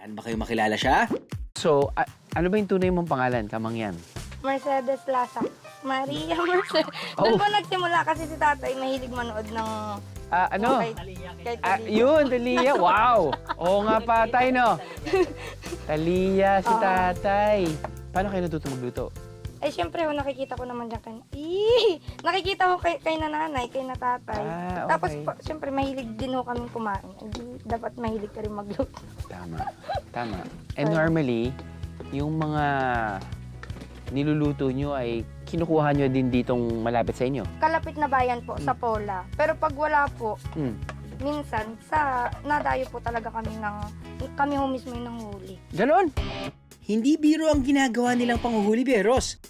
Saan ba kayo makilala siya? So, ano ba yung tunay mong pangalan, Kamangyan? Mercedes Plaza. Maria Mercedes. Doon po nagsimula kasi si tatay mahilig manood ng Ano? kay Talia. Yun, Talia. Wow! Oo nga pa, tay, no? Talia, si tatay. Paano kayo natuto magluto? Eh, syempre, nakikita ko naman dyan nakikita ko kay nanay, kay natatay. Ah, okay. Tapos, syempre, mahilig din ho kami kumain. Hindi, dapat mahilig ka rin magluto. Tama. Tama. And normally, yung mga niluluto nyo ay kinukuha nyo din ditong malapit sa inyo? Kalapit na bayan po, sa Pola. Pero pag wala po, minsan, nadayo po talaga kami ho mismo yung nanghuli. Ganon? Hindi biro ang ginagawa nilang panghuhuli, Beros.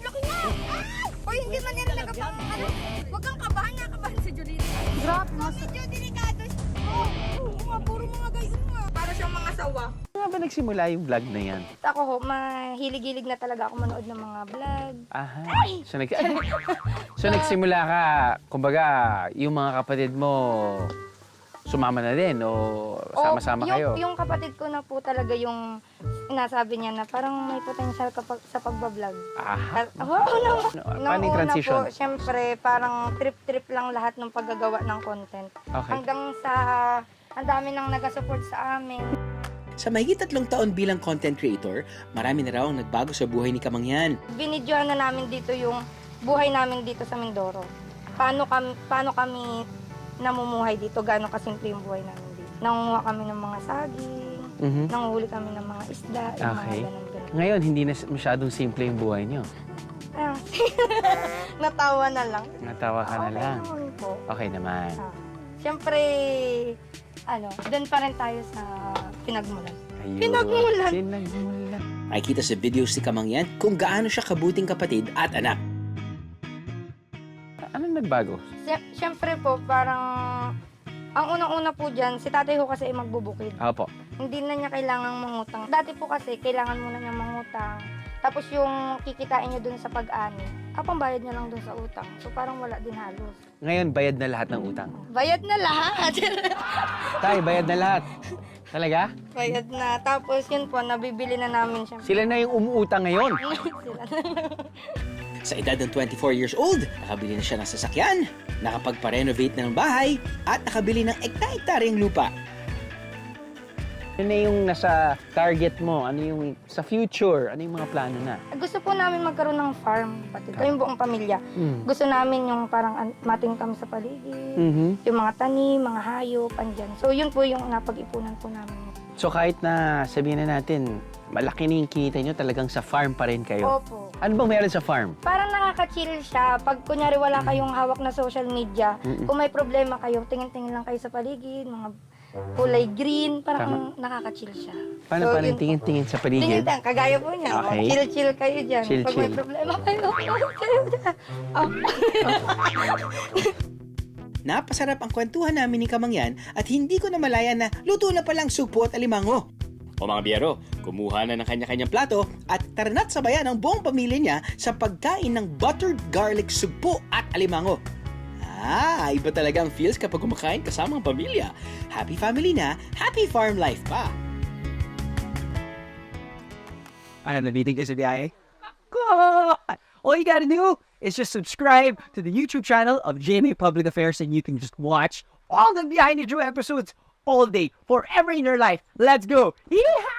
Laki nga! Oy, hindi man yan nagkapang, Huwag kang kabahan, nakabahan si Jolene. Drop, medyo delikado. Puro mga gayon nga. Para siyang mga sawa. Ano nga ba nagsimula yung vlog na yan? Ako ho, mahilig-hilig na talaga ako manood ng mga vlog. Aha. So nagsimula ka, kumbaga, yung mga kapatid mo, sumama na din o sama-sama kayo? Yung kapatid ko na po talaga yung nasabi niya na parang may potential sa pagbablog. Aha. Nung Paano yung una transition? po, syempre, parang trip-trip lang lahat ng paggagawa ng content. Okay. Hanggang sa, ang dami nang nag-support sa amin. Sa mahigit 3 taon bilang content creator, marami na raw ang nagbago sa buhay ni Kamangyan. Binidyohan na namin dito yung buhay namin dito sa Mindoro. Paano kami namumuhay dito, gaano kasimple yung buhay namin dito. Nangunguha kami ng mga saging, nanguhuli kami ng mga isda, yung Okay. mga ganun. Ngayon, hindi na masyadong simple yung buhay niyo. Ah, natawa na lang. Natawa ka na Okay lang. naman po. Okay naman. Siyempre, doon pa rin tayo sa pinagmulan. Ayun. Pinagmulan. Makikita sa videos ni Kamangyan kung gaano siya kabuting kapatid at anak. Anong nagbago? Siyempre po, parang, ang unang-una po dyan, si tatay ho kasi ay magbubukid. Opo. Hindi na niya kailangang mangutang. Dati po kasi, kailangan muna niya mangutang. Tapos yung kikitain niya dun sa pag-ani, bayad niya lang dun sa utang. So parang wala din halos. Ngayon, bayad na lahat ng utang. Bayad na lahat! Tay, bayad na lahat. Talaga? Bayad na. Tapos yun po, nabibili na namin siya. Sila na yung umuutang ngayon. Sila na. Sa edad ng 24 years old, nakabili na siya ng sasakyan, nakapagpa-renovate na ng bahay, at nakabili ng ekta-ektaryang lupa. Ano na yung nasa target mo? Ano yung sa future? Ano yung mga plano na? Gusto po namin magkaroon ng farm, pati kayong buong pamilya. Gusto namin yung parang mating kami sa paligid, yung mga tanim, mga hayop, andyan. So yun po yung napag-ipunan po namin. So kahit na sabihin na natin, malaki na yung kinita nyo, talagang sa farm pa rin kayo. Opo. Ano bang meron sa farm? Parang nakaka-chill siya. Pag kunyari wala kayong hawak na social media, kung may problema kayo, tingin-tingin lang kayo sa paligid, mga kulay green, parang nakaka-chill siya. Paano So, pa rin yun po. tingin-tingin sa paligid? Tingin-tingin, kagaya po niya. Okay. Chill-chill kayo dyan. Chill, Pag may chill. problema kayo, kayo dyan. Oh. Napasarap ang kwentuhan namin ni Kamangyan at hindi ko namalayan na luto na palang supo at alimango. O mga biyero, kumuha na ng kanya-kanyang plato at taranat sabayan ang buong pamilya niya sa pagkain ng buttered garlic sugpo at alimango. Iba talaga ang feels kapag kumakain kasama ang pamilya. Happy family na, happy farm life pa! Ano, nabitig ka sa biyahe? God! All you gotta do is just subscribe to the YouTube channel of GMA Public Affairs and you can just watch all the Behind the Drew episodes all day, forever in your life. Let's go! Yeehaw!